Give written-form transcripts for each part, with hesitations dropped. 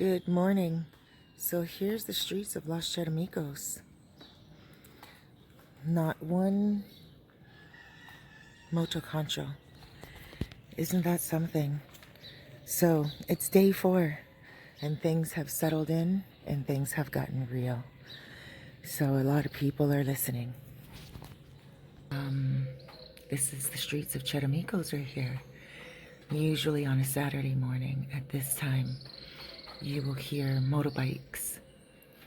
Good morning. So here's the streets of Los Charamicos. Not one moto concho. Isn't that something? So it's day 4 and things have settled in and things have gotten real. So a lot of people are listening. This is the streets of Charamicos right here. Usually on a Saturday morning at this time, you will hear motorbikes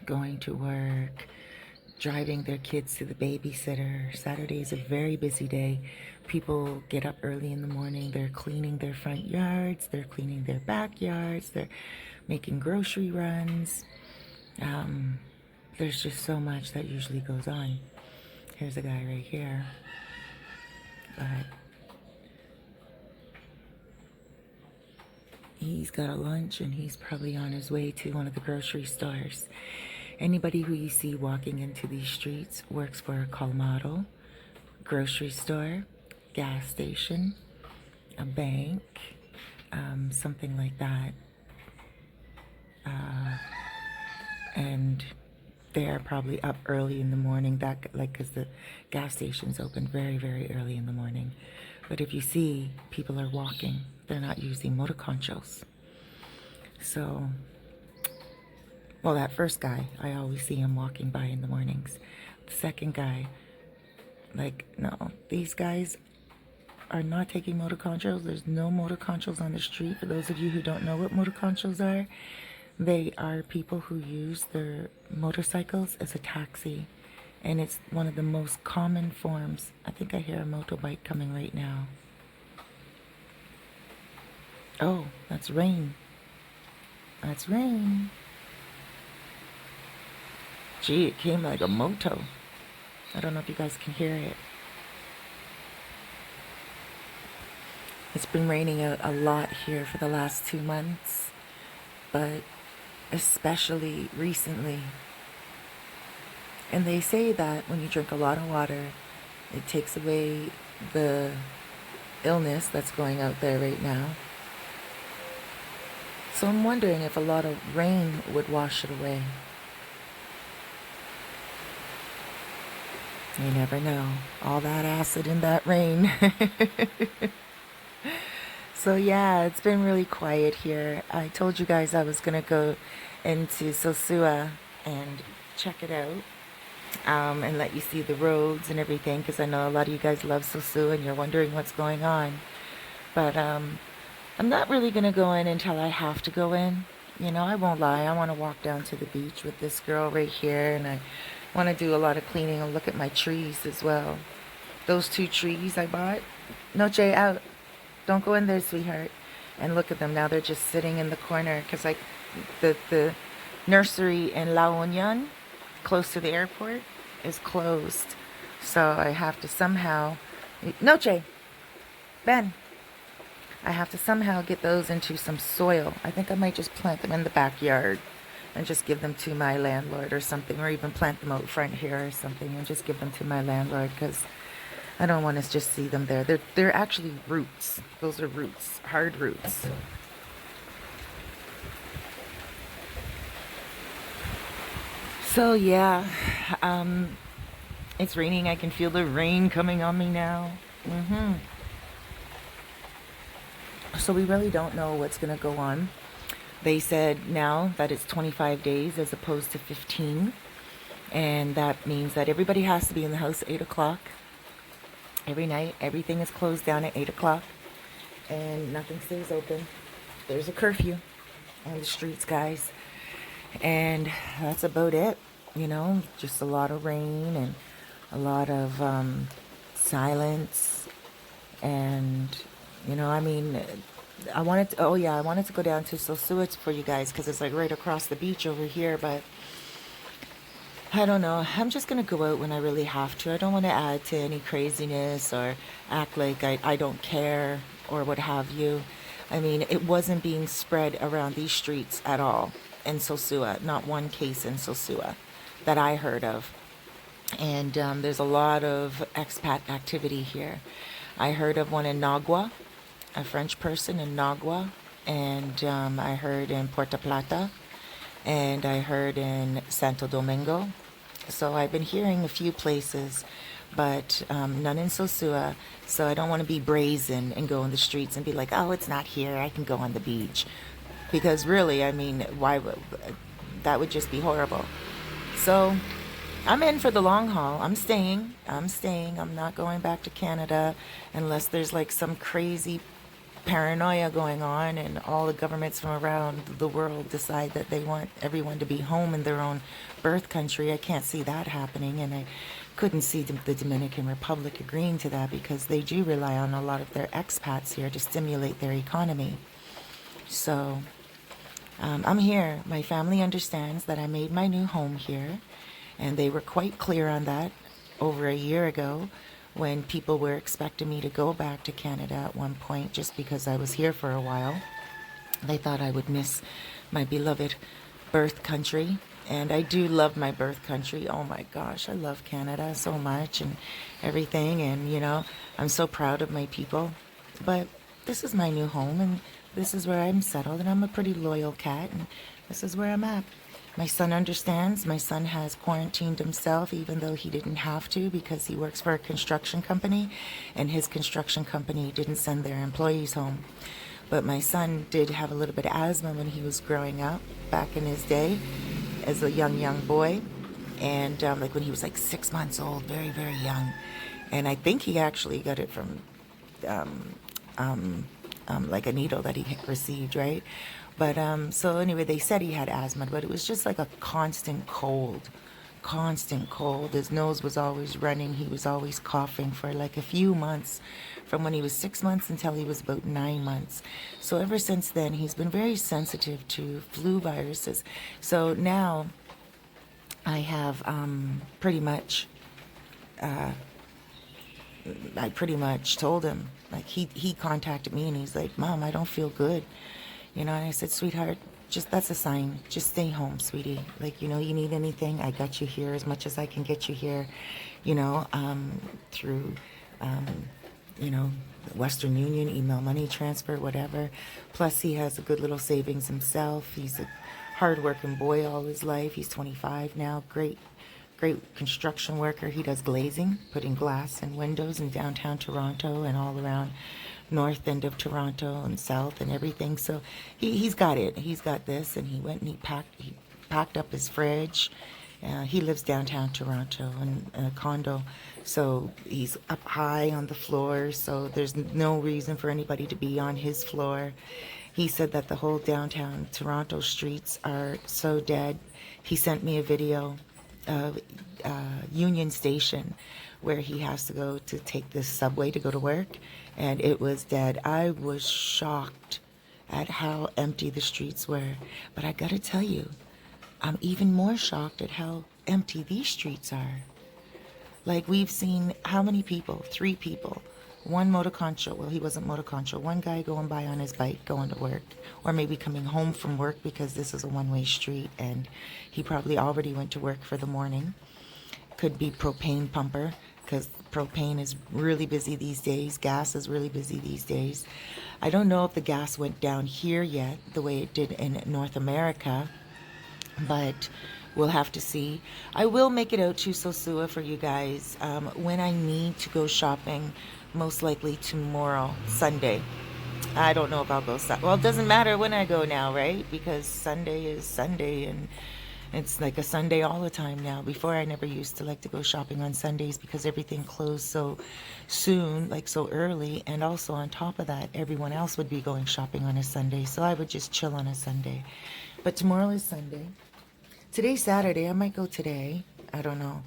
going to work, driving their kids to the babysitter. Saturday is a very busy day. People get up early in the morning. They're cleaning their front yards. They're cleaning their backyards. They're making grocery runs. There's just so much that usually goes on. Here's a guy right here. But he's got a lunch and he's probably on his way to one of the grocery stores. Anybody who you see walking into these streets works for a colmado, grocery store, gas station, a bank, something like that. And they're probably up early in the morning, because the gas station's open very, very early in the morning. But if you see, people are walking. They're not using motor conchos. So, well, that first guy, I always see him walking by in the mornings. The second guy, no, these guys are not taking motor conchos. There's no motor conchos on the street. For those of you who don't know what motor conchos are, they are people who use their motorcycles as a taxi. And it's one of the most common forms. I think I hear a motorbike coming right now. Oh, that's rain. That's rain. Gee, it came like a moto. I don't know if you guys can hear it. It's been raining a lot here for the last 2 months, but especially recently. And they say that when you drink a lot of water, it takes away the illness that's going out there right now. So I'm wondering if a lot of rain would wash it away. You never know. All that acid in that rain. So yeah, it's been really quiet here. I told you guys I was going to go into Sosua and check it out. And let you see the roads and everything, because I know a lot of you guys love Sosua and you're wondering what's going on. But I'm not really going to go in until I have to go in. You know, I won't lie. I want to walk down to the beach with this girl right here, and I want to do a lot of cleaning and look at my trees as well. Those 2 trees I bought. No, Jay, out. Don't go in there, sweetheart. And look at them. Now they're just sitting in the corner because the nursery in La Union, close to the airport, is closed. So I have to somehow... No, Jay. Ben. I have to somehow get those into some soil. I think I might just plant them in the backyard and just give them to my landlord or something, or even plant them out front here or something and just give them to my landlord, because I don't want to just see them there. They're actually roots. Those are roots, hard roots. So yeah, it's raining. I can feel the rain coming on me now. So we really don't know what's going to go on. They said now that it's 25 days as opposed to 15. And that means that everybody has to be in the house at 8 o'clock. Every night, everything is closed down at 8 o'clock. And nothing stays open. There's a curfew on the streets, guys. And that's about it. You know, just a lot of rain and a lot of silence. And, you know, I mean, I wanted to go down to Sosua for you guys, because it's like right across the beach over here. But I don't know. I'm just going to go out when I really have to. I don't want to add to any craziness or act like I don't care or what have you. I mean, it wasn't being spread around these streets at all in Sosua. Not one case in Sosua that I heard of. And there's a lot of expat activity here. I heard of one in Nagua, a French person in Nagua. And I heard in Plata, and I heard in Santo Domingo. So I've been hearing a few places, but none in Sosua. So I don't want to be brazen and go in the streets and be like, oh, it's not here. I can go on the beach. Because really, I mean, why would that would just be horrible. So I'm in for the long haul. I'm staying. I'm staying. I'm not going back to Canada unless there's like some crazy paranoia going on and all the governments from around the world decide that they want everyone to be home in their own birth country. I can't see that happening, and I couldn't see the Dominican Republic agreeing to that because they do rely on a lot of their expats here to stimulate their economy. So I'm here. My family understands that I made my new home here, and they were quite clear on that over a year ago when people were expecting me to go back to Canada at one point just because I was here for a while. They thought I would miss my beloved birth country, and I do love my birth country. Oh my gosh, I love Canada so much and everything, and I'm so proud of my people. But this is my new home, and this is where I'm settled, and I'm a pretty loyal cat, and this is where I'm at. My son understands. My son has quarantined himself even though he didn't have to because he works for a construction company, and his construction company didn't send their employees home. But my son did have a little bit of asthma when he was growing up back in his day as a young boy, and like when he was like 6 months old, very, very young. And I think he actually got it from like a needle that he received, right? But so anyway, they said he had asthma, but it was just like a constant cold, constant cold. His nose was always running. He was always coughing for like a few months, from when he was 6 months until he was about 9 months. So ever since then, he's been very sensitive to flu viruses. So now I have I pretty much told him, like he contacted me and he's like, Mom, I don't feel good. And I said, sweetheart, just that's a sign. Just stay home, sweetie. Like, you need anything, I got you here as much as I can get you here, through, Western Union, email money transfer, whatever. Plus, he has a good little savings himself. He's a hardworking boy all his life. He's 25 now. Great construction worker. He does glazing, putting glass in windows in downtown Toronto and all around north end of Toronto and south and everything. So he's got it. He's got this, and he went and he packed up his fridge. He lives downtown Toronto in a condo, so he's up high on the floor, so there's no reason for anybody to be on his floor. He said that the whole downtown Toronto streets are so dead. He sent me a video of Union Station where he has to go to take this subway to go to work, and it was dead. I was shocked at how empty the streets were, but I gotta tell you, I'm even more shocked at how empty these streets are. Like, we've seen how many people? 3 people. One motoconcho, well, he wasn't motoconcho, one guy going by on his bike going to work, or maybe coming home from work because this is a one-way street and he probably already went to work for the morning. Could be propane pumper, because propane is really busy these days. Gas is really busy these days. I don't know if the gas went down here yet the way it did in North America, but we'll have to see. I will make it out to Sosua for you guys when I need to go shopping, most likely tomorrow, Sunday. I don't know if I'll go well, it doesn't matter when I go now, right? Because Sunday is Sunday, and it's like a Sunday all the time now. Before, I never used to like to go shopping on Sundays because everything closed so soon, like so early. And also on top of that, everyone else would be going shopping on a Sunday. So I would just chill on a Sunday. But tomorrow is Sunday. Today's Saturday. I might go today. I don't know.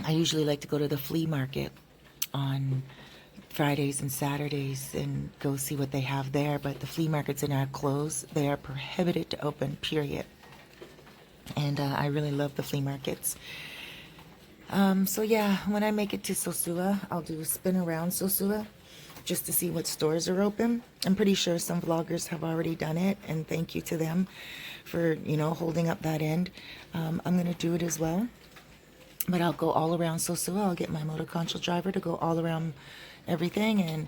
I usually like to go to the flea market on Fridays and Saturdays and go see what they have there, but the flea markets are now closed. They are prohibited to open, period. And I really love the flea markets. So yeah, when I make it to Sosua, I'll do a spin around Sosua just to see what stores are open. I'm pretty sure some vloggers have already done it, and thank you to them for, holding up that end. I'm going to do it as well. But I'll go all around Sosua. I'll get my motoconcho driver to go all around everything and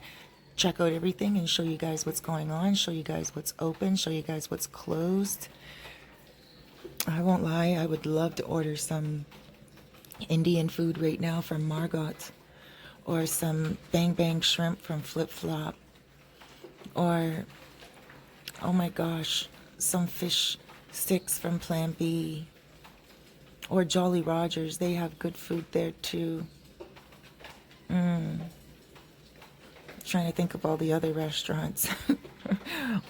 check out everything and show you guys what's going on, show you guys what's open, show you guys what's closed. I won't lie, I would love to order some Indian food right now from Margot, or some bang bang shrimp from Flip Flop, or oh my gosh, some fish sticks from Plan B, or Jolly Rogers. They have good food there too. Trying to think of all the other restaurants.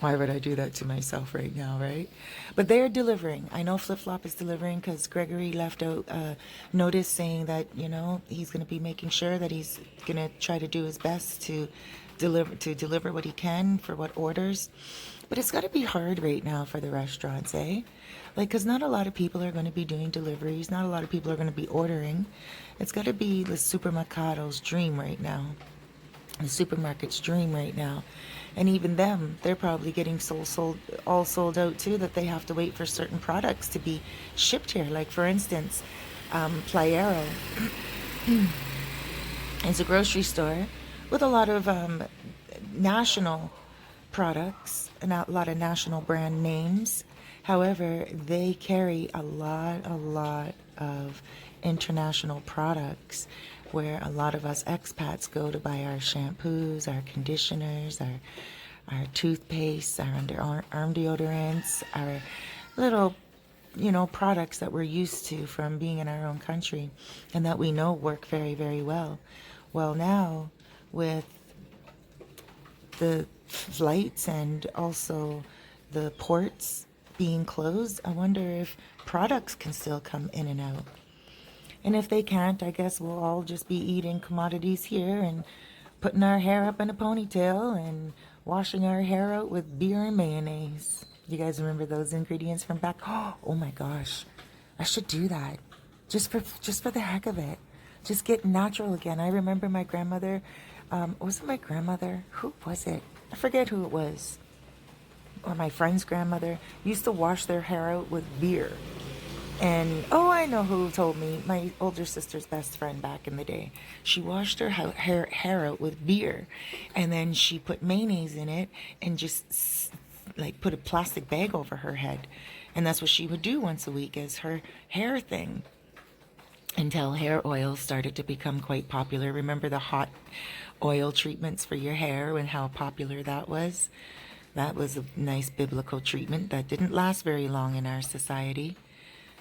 Why would I do that to myself right now, right? But they're delivering. I know Flip Flop is delivering because Gregory left out a notice saying that, you know, he's going to be making sure that he's going to try to do his best to deliver what he can for what orders. But it's got to be hard right now for the restaurants, eh? Like, because not a lot of people are going to be doing deliveries. Not a lot of people are going to be ordering. It's got to be the supermercado's dream right now. The supermarket's dream right now. And even them, they're probably getting all sold out too, that they have to wait for certain products to be shipped here. Like, for instance, Playero is a grocery store with a lot of national products and a lot of national brand names. However, they carry a lot of international products where a lot of us expats go to buy our shampoos, our conditioners, our toothpaste, our underarm deodorants, our little, you know, products that we're used to from being in our own country and that we know work very, very well. Well, now with the flights and also the ports being closed, I wonder if products can still come in and out. And if they can't, I guess we'll all just be eating commodities here and putting our hair up in a ponytail and washing our hair out with beer and mayonnaise. You guys remember those ingredients from back? Oh my gosh, I should do that. Just for the heck of it. Just get natural again. I remember my grandmother, was it my grandmother? Who was it? I forget who it was. Or my friend's grandmother used to wash their hair out with beer. And, oh, I know who told me. My older sister's best friend back in the day. She washed her hair out with beer. And then she put mayonnaise in it and just, like, put a plastic bag over her head. And that's what she would do once a week as her hair thing. Until hair oil started to become quite popular. Remember the hot oil treatments for your hair and how popular that was? That was a nice biblical treatment that didn't last very long in our society.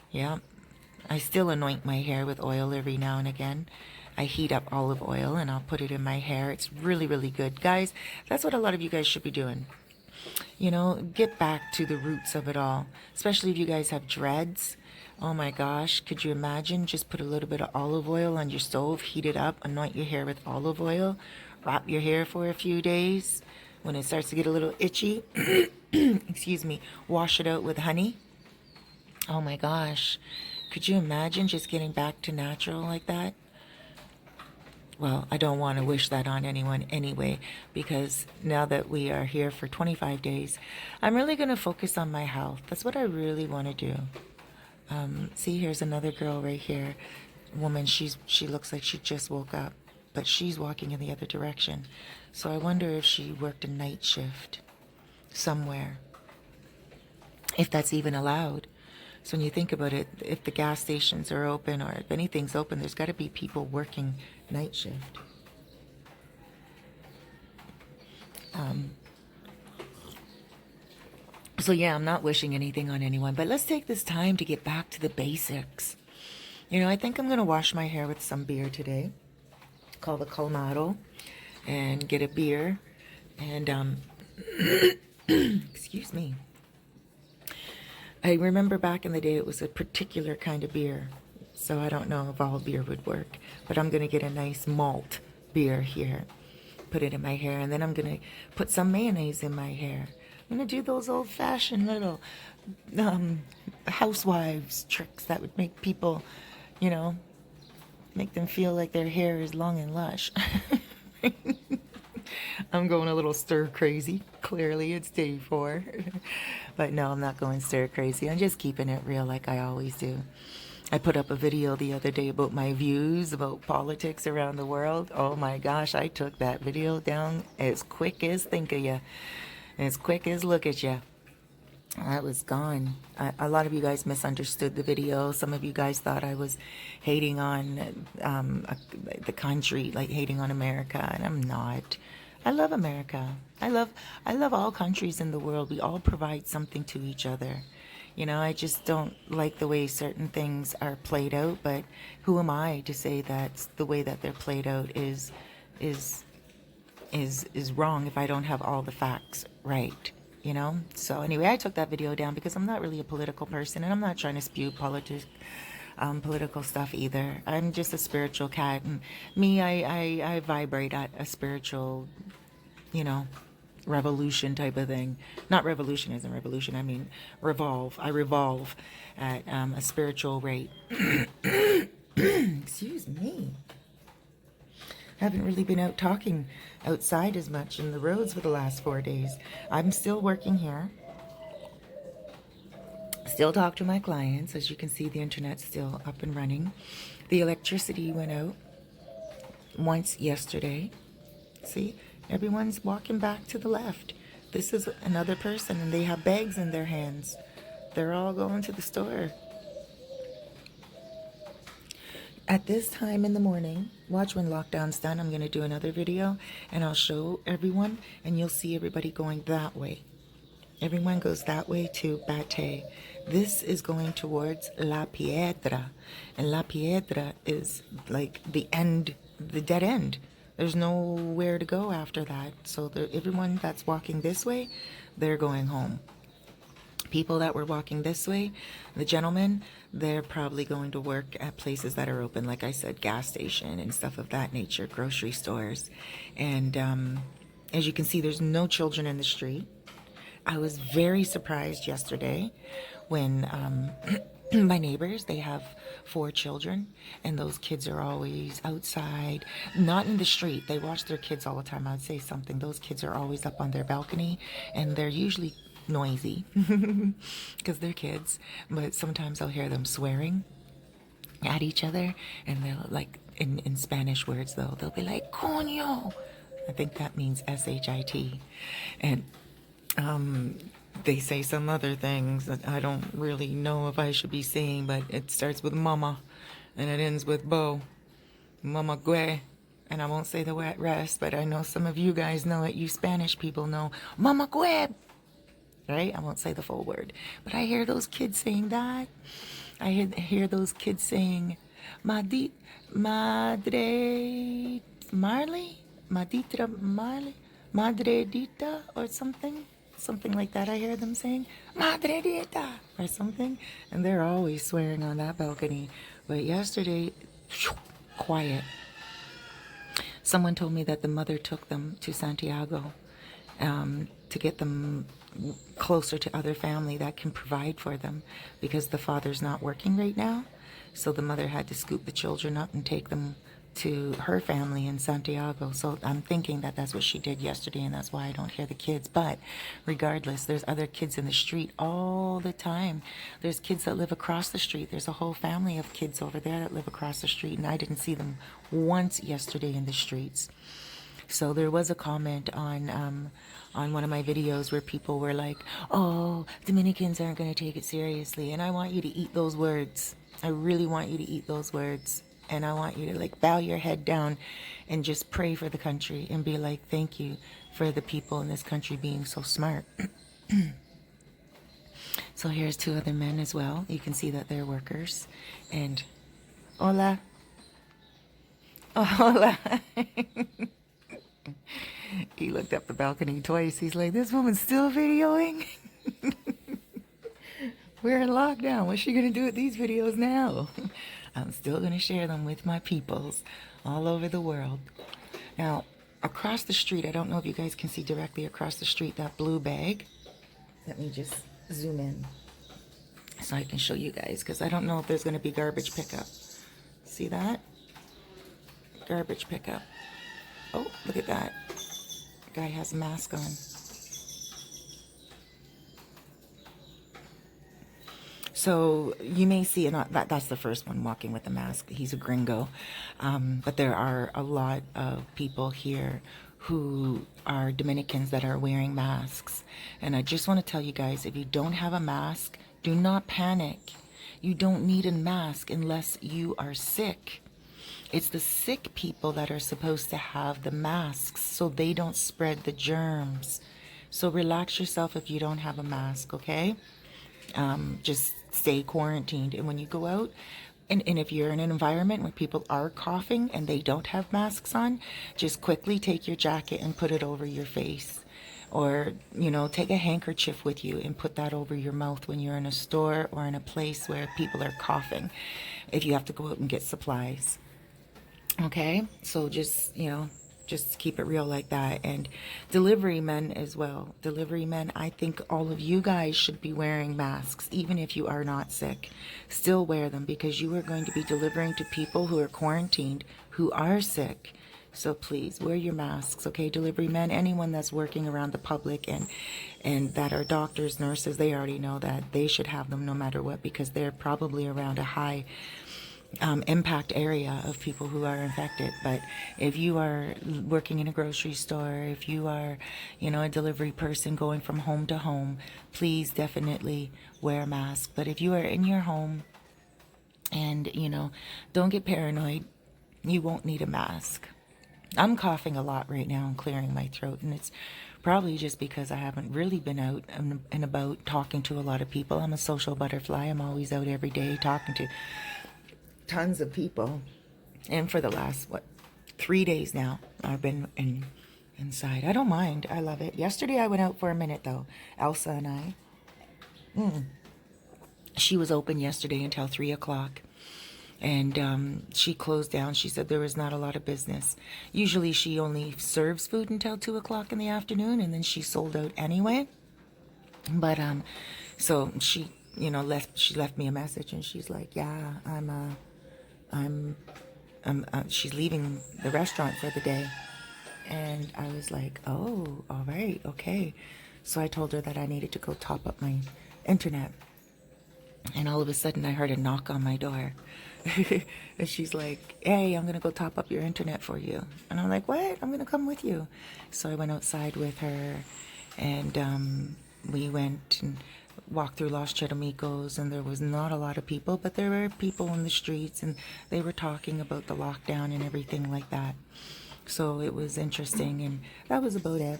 Yeah, I still anoint my hair with oil every now and again. I heat up olive oil and I'll put it in my hair. It's really, really good. Guys, that's what a lot of you guys should be doing. You know, get back to the roots of it all. Especially if you guys have dreads. Oh my gosh, could you imagine? Just put a little bit of olive oil on your stove, heat it up, anoint your hair with olive oil, wrap your hair for a few days. When it starts to get a little itchy, excuse me, wash it out with honey. Oh my gosh, could you imagine just getting back to natural like that? Well, I don't want to wish that on anyone anyway, because now that we are here for 25 days, I'm really going to focus on my health. That's what I really want to do. See, here's another girl right here. Woman, she looks like she just woke up, but she's walking in the other direction. So I wonder if she worked a night shift somewhere, if that's even allowed. So when you think about it, if the gas stations are open or if anything's open, there's got to be people working night shift. So yeah, I'm not wishing anything on anyone, but let's take this time to get back to the basics. You know, I think I'm going to wash my hair with some beer today, called the Colmado, and get a beer. And, excuse me. I remember back in the day it was a particular kind of beer, so I don't know if all beer would work, but I'm going to get a nice malt beer here, put it in my hair, and then I'm going to put some mayonnaise in my hair. I'm going to do those old-fashioned little housewives tricks that would make people, you know, make them feel like their hair is long and lush. I'm going a little stir crazy. Clearly, it's day 4. But no, I'm not going stir crazy. I'm just keeping it real like I always do. I put up a video the other day about my views about politics around the world. Oh my gosh, I took that video down as quick as think of ya, as quick as look at ya. I was gone. A lot of you guys misunderstood the video. Some of you guys thought I was hating on the country, like hating on America, and I'm not. I love America. I love all countries in the world. We all provide something to each other. You know, I just don't like the way certain things are played out, but who am I to say that the way that they're played out is is wrong if I don't have all the facts right, you know? So anyway, I took that video down because I'm not really a political person, and I'm not trying to spew political stuff either. I'm just a spiritual cat, and me, I vibrate at a spiritual, you know, revolution type of thing. Not revolution isn't revolution. I mean revolve. I revolve at a spiritual rate. Excuse me. Haven't really been out talking outside as much in the roads for the last 4 days. I'm still working here. Still talk to my clients. As you can see, the internet's still up and running. The electricity went out once yesterday. See, everyone's walking back to the left. This is another person, and they have bags in their hands. They're all going to the store. At this time in the morning, watch when lockdown's done, I'm going to do another video, and I'll show everyone, and you'll see everybody going that way. Everyone goes that way to Bate. This is going towards La Piedra, and La Piedra is like the end, the dead end. There's nowhere to go after that. So everyone that's walking this way, they're going home. People that were walking this way, the gentlemen, they're probably going to work at places that are open, like I said, gas station and stuff of that nature, grocery stores. And as you can see, there's no children in the street. I was very surprised yesterday when my neighbors, they have 4 children, and those kids are always outside, not in the street. They watch their kids all the time. I'd say something. Those kids are always up on their balcony, and they're usually noisy because they're kids, but sometimes I'll hear them swearing at each other, and they'll, like, in Spanish words though, they'll be like coño. I think that means S-H-I-T. And they say some other things that I don't really know if I should be saying, but it starts with mama and it ends with bo. Mama gue. And I won't say the rest, but I know some of you guys know it. You Spanish people know mama gue. Right? I won't say the full word. But I hear those kids saying that. I hear those kids saying madre Marley? Maditra Marley? Madredita or something? Something like that I hear them saying. Madredita or something. And they're always swearing on that balcony. But yesterday, quiet. Someone told me that the mother took them to Santiago to get them closer to other family that can provide for them, because the father's not working right now. So the mother had to scoop the children up and take them to her family in Santiago. So I'm thinking that that's what she did yesterday, and that's why I don't hear the kids. But regardless, there's other kids in the street all the time. There's kids that live across the street. There's a whole family of kids over there that live across the street, and I didn't see them once yesterday in the streets. So there was a comment on one of my videos where people were like, oh, Dominicans aren't going to take it seriously. And I want you to eat those words. I really want you to eat those words. And I want you to, like, bow your head down and just pray for the country and be like, thank you for the people in this country being so smart. So here's 2 other men as well. You can see that they're workers. And hola. Oh, hola. He looked up the balcony twice. He's like, this woman's still videoing? We're in lockdown. What's she going to do with these videos now? I'm still going to share them with my peoples all over the world. Now, across the street, I don't know if you guys can see directly across the street that blue bag. Let me just zoom in so I can show you guys, because I don't know if there's going to be garbage pickup. See that? Garbage pickup. Oh, look at that. The guy has a mask on. So you may see, and that's the first one walking with a mask. He's a gringo. But there are a lot of people here who are Dominicans that are wearing masks. And I just want to tell you guys, if you don't have a mask, do not panic. You don't need a mask unless you are sick. It's the sick people that are supposed to have the masks so they don't spread the germs. So relax yourself if you don't have a mask, okay? Just stay quarantined. And when you go out, and if you're in an environment where people are coughing and they don't have masks on, just quickly take your jacket and put it over your face. Or, take a handkerchief with you and put that over your mouth when you're in a store or in a place where people are coughing, if you have to go out and get supplies. Okay, so just keep it real like that. And delivery men as well. Delivery men, I think all of you guys should be wearing masks, even if you are not sick. Still wear them, because you are going to be delivering to people who are quarantined, who are sick. So please wear your masks, okay? Delivery men, anyone that's working around the public and that are doctors, nurses, they already know that they should have them no matter what, because they're probably around a high impact area of people who are infected. But if you are working in a grocery store, if you are, a delivery person going from home to home, please definitely wear a mask. But if you are in your home and, don't get paranoid, you won't need a mask. I'm coughing a lot right now and clearing my throat, and it's probably just because I haven't really been out and about talking to a lot of people. I'm a social butterfly. I'm always out every day talking to tons of people. And for the last 3 days now, I've been inside. I don't mind. I love it. Yesterday I went out for a minute though. Elsa and I. She was open yesterday until 3 o'clock. And she closed down. She said there was not a lot of business. Usually she only serves food until 2 o'clock in the afternoon, and then she sold out anyway. But so she left me a message, and she's like, yeah, she's leaving the restaurant for the day. And I was like, oh, all right, okay. So I told her that I needed to go top up my internet. And all of a sudden I heard a knock on my door. And she's like, hey, I'm going to go top up your internet for you. And I'm like, what? I'm going to come with you. So I went outside with her, and we went and walked through Los Chetomicos, and there was not a lot of people, but there were people in the streets, and they were talking about the lockdown and everything like that. So it was interesting, and that was about it.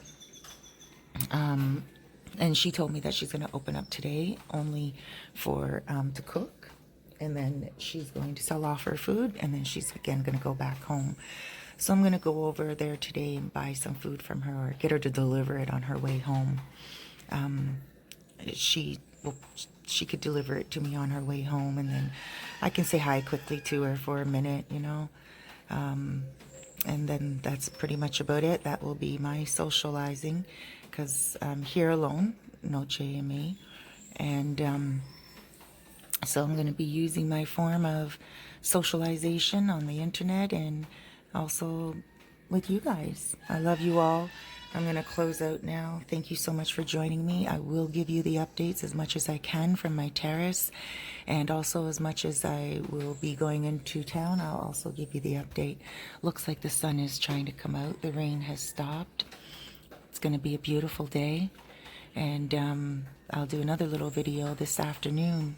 And she told me that she's going to open up today only for to cook, and then she's going to sell off her food, and then she's again going to go back home. So I'm going to go over there today and buy some food from her, or get her to deliver it on her way home. She could deliver it to me on her way home, and then I can say hi quickly to her for a minute, and then that's pretty much about it. That will be my socializing, because I'm here alone, no JME, and so I'm going to be using my form of socialization on the internet and also with you guys. I love you all. I'm going to close out now. Thank you so much for joining me. I will give you the updates as much as I can from my terrace, and also as much as I will be going into town, I'll also give you the update. Looks like the sun is trying to come out. The rain has stopped. It's going to be a beautiful day, and I'll do another little video this afternoon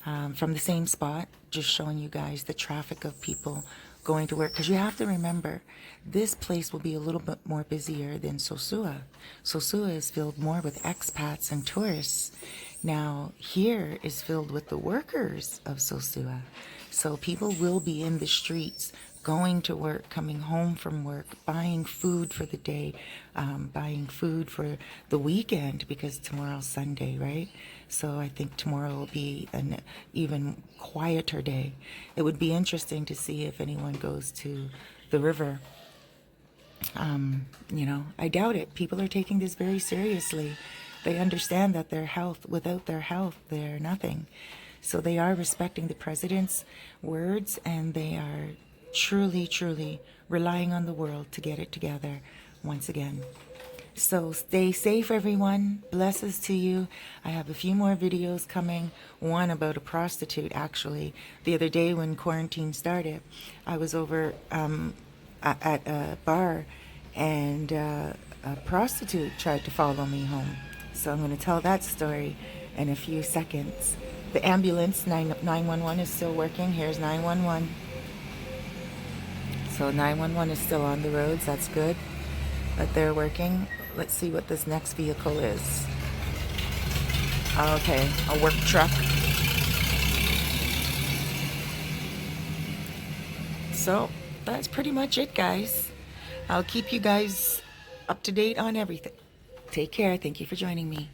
from the same spot, just showing you guys the traffic of people going to work, because you have to remember, this place will be a little bit more busier than Sosua. Sosua is filled more with expats and tourists. Now here is filled with the workers of Sosua. So people will be in the streets, going to work, coming home from work, buying food for the day, buying food for the weekend, because tomorrow's Sunday, right? So I think tomorrow will be an even quieter day. It would be interesting to see if anyone goes to the river. I doubt it. People are taking this very seriously. They understand that their health, without their health, they're nothing. So they are respecting the president's words, and they are truly, truly relying on the world to get it together once again. So stay safe, everyone. Blesses to you. I have a few more videos coming. One about a prostitute, actually. The other day when quarantine started, I was over at a bar, and a prostitute tried to follow me home. So I'm going to tell that story in a few seconds. The ambulance 911 is still working. Here's 911. So 911 is still on the roads. That's good that they're working. Let's see what this next vehicle is. Okay, a work truck. So that's pretty much it, guys. I'll keep you guys up to date on everything. Take care. Thank you for joining me.